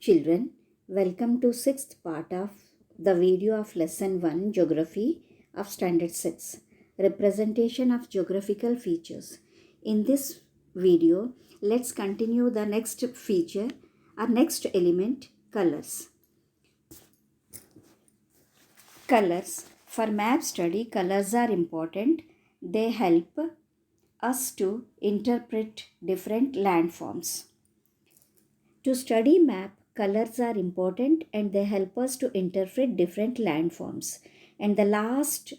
Children, welcome to sixth part of the video of lesson 1 Geography of Standard 6 Representation of Geographical Features. In this video, let's continue the next feature or next element, colors. Colors. For map study, colors are important. They help us to interpret different landforms. To study map, colors are important and they help us to interpret different landforms. And the last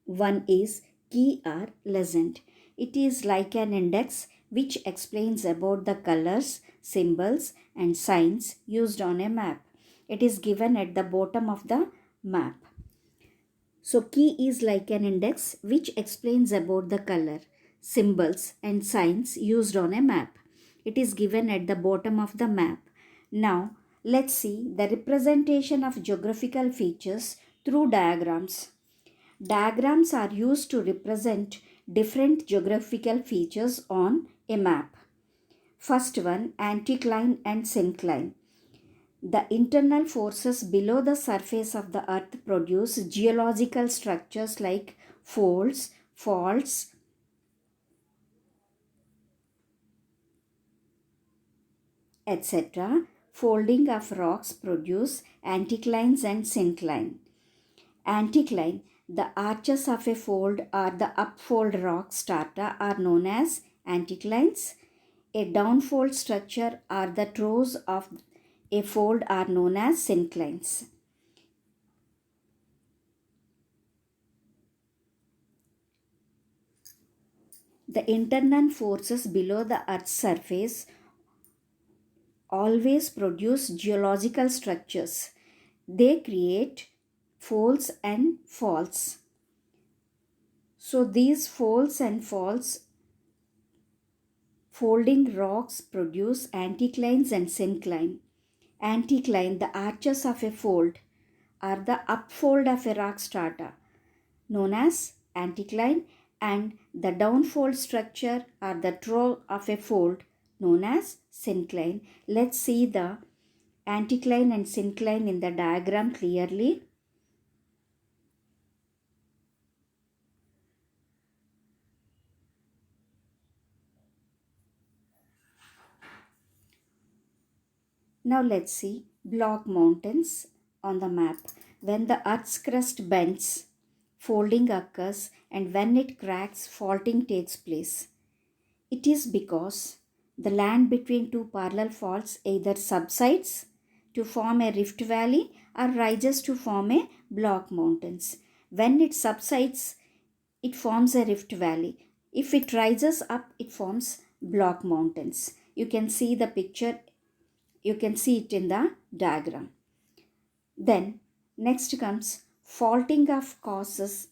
one is key or legend. It is like an index which explains about the colors, symbols and signs used on a map. It is given at the bottom of the map. So key is like an index which explains about the color, symbols and signs used on a map. It is given at the bottom of the map. Now let's see the representation of geographical features through diagrams. Diagrams are used to represent different geographical features on a map. First one, anticline and syncline. The internal forces below the surface of the earth produce geological structures like folds, faults, etc. Folding of rocks produce anticlines and syncline. Anticline, the arches of a fold or the upfold rock strata are known as anticlines. A downfold structure or the trough of a fold are known as synclines. The internal forces below the Earth's surface always produce geological structures. They create folds and faults. So these folds and faults, folding rocks produce anticlines and syncline. Anticline, the arches of a fold, are the upfold of a rock strata, known as anticline, and the downfold structure or the trough of a fold, known as syncline. Let's see the anticline and syncline in the diagram clearly. Now let's see block mountains on the map. When the earth's crust bends, folding occurs, and when it cracks, faulting takes place. It is because the land between two parallel faults either subsides to form a rift valley or rises to form a block mountains. When it subsides, it forms a rift valley. If it rises up, it forms block mountains. You can see the picture, you can see it in the diagram. Then next comes faulting of causes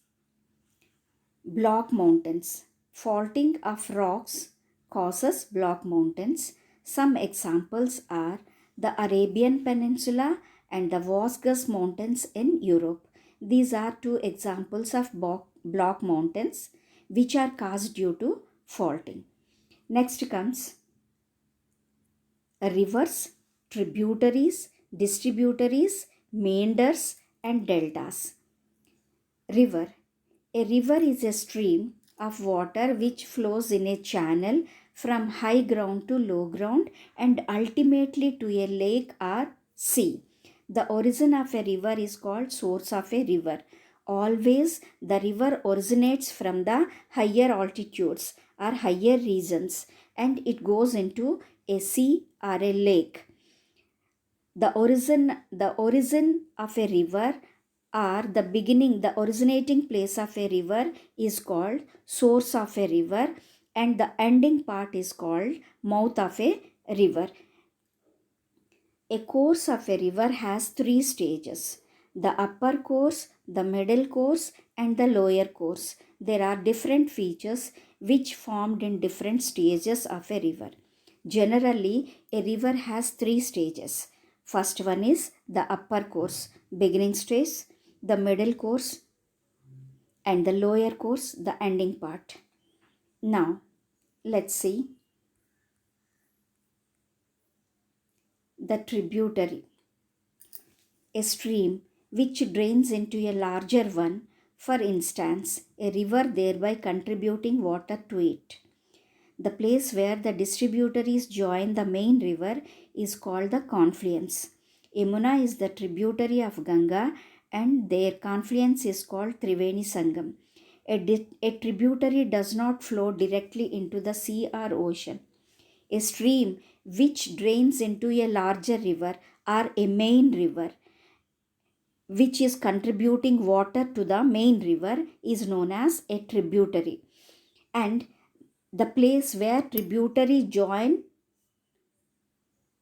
block mountains. Faulting of rocks causes block mountains. Some examples are the Arabian Peninsula and the Vosges Mountains in Europe. These are two examples of block mountains which are caused due to faulting. Next comes rivers, tributaries, distributaries, meanders and deltas. River. A river is a stream of water which flows in a channel from high ground to low ground and ultimately to a lake or sea. The origin of a river is called source of a river. Always the river originates from the higher altitudes or higher regions and it goes into a sea or a lake. The origin of a river or the beginning, the originating place of a river is called source of a river and the ending part is called mouth of a river. A course of a river has three stages: the upper course, the middle course and the lower course. There are different features which formed in different stages of a river. Generally, a river has three stages. First one is the upper course, beginning stage, the middle course and the lower course, the ending part. Now, let's see the tributary, a stream which drains into a larger one, for instance, a river, thereby contributing water to it. The place where the distributaries join the main river is called the confluence. Yamuna is the tributary of Ganga and their confluence is called Triveni Sangam. A tributary does not flow directly into the sea or ocean. A stream which drains into a larger river or a main river which is contributing water to the main river is known as a tributary. And the place where tributary join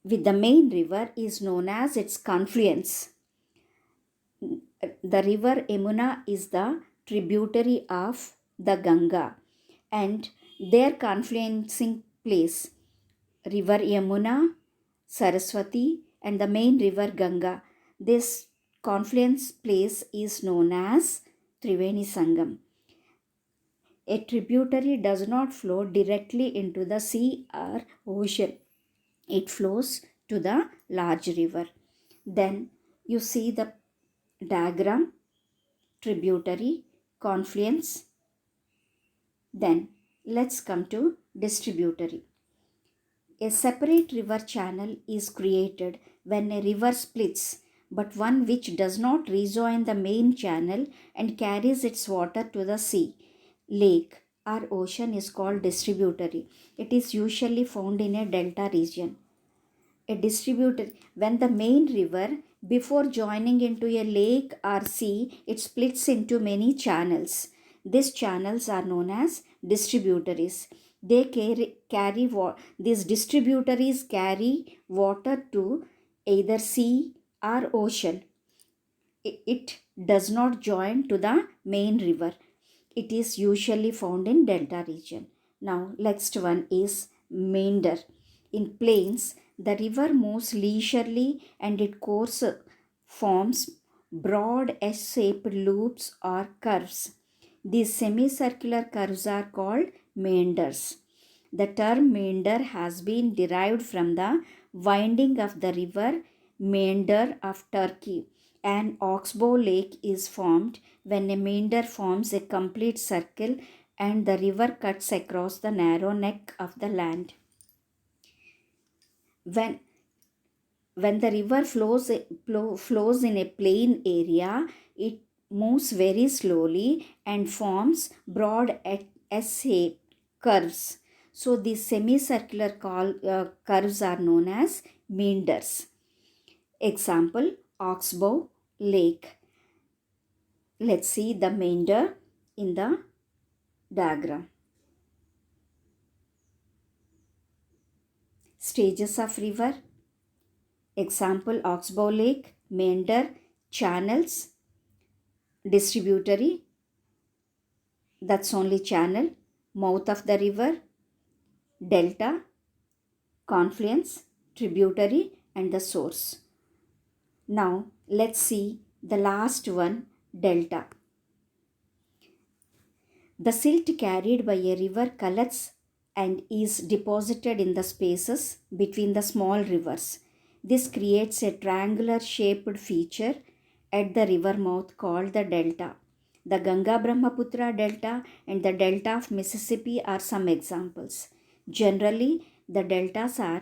with the main river is known as its confluence. The river Yamuna is the tributary of the Ganga and their confluencing place, river Yamuna, Saraswati and the main river Ganga. This confluence place is known as Triveni Sangam. A tributary does not flow directly into the sea or ocean. It flows to the large river. Then you see the diagram, tributary, confluence. Then let's come to distributary. A separate river channel is created when a river splits, but one which does not rejoin the main channel and carries its water to the sea, lake, or ocean is called distributary. It is usually found in a delta region. A distributary, when the main river, before joining into a lake or sea, it splits into many channels. These channels are known as distributaries. These distributaries carry water to either sea or ocean. It does not join to the main river. It is usually found in delta region. Now next one is meander. In plains, the river moves leisurely and its course forms broad S-shaped loops or curves. These semicircular curves are called meanders. The term meander has been derived from the winding of the river meander of Turkey. An oxbow lake is formed when a meander forms a complete circle and the river cuts across the narrow neck of the land. When the river flows in a plain area, it moves very slowly and forms broad S-shaped curves. So these semicircular curves are known as meanders. Example, Oxbow Lake. Let's see the meander in the diagram. Stages of river. Example, Oxbow Lake, meander, channels, distributary, that's only channel, mouth of the river, delta, confluence, tributary, and the source. Now let's see the last one, delta. The silt carried by a river collects and is deposited in the spaces between the small rivers. This creates a triangular shaped feature at the river mouth called the delta. The Ganga Brahmaputra delta and the delta of Mississippi are some examples. Generally, the deltas are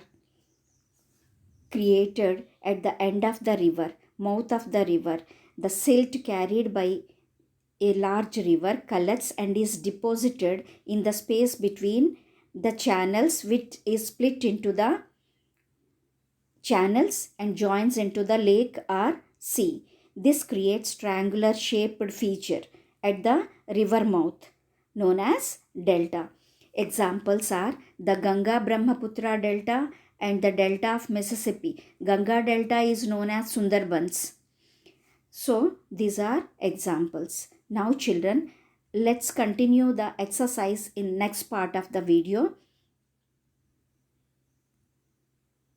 created at the end of the river, mouth of the river. The silt carried by a large river collects and is deposited in the space between the channels, which is split into the channels and joins into the lake or sea. This creates triangular shaped feature at the river mouth known as delta. Examples are the Ganga Brahmaputra delta and the delta of Mississippi. Ganga delta is known as Sundarbans. So these are examples. Now children, let's continue the exercise in next part of the video.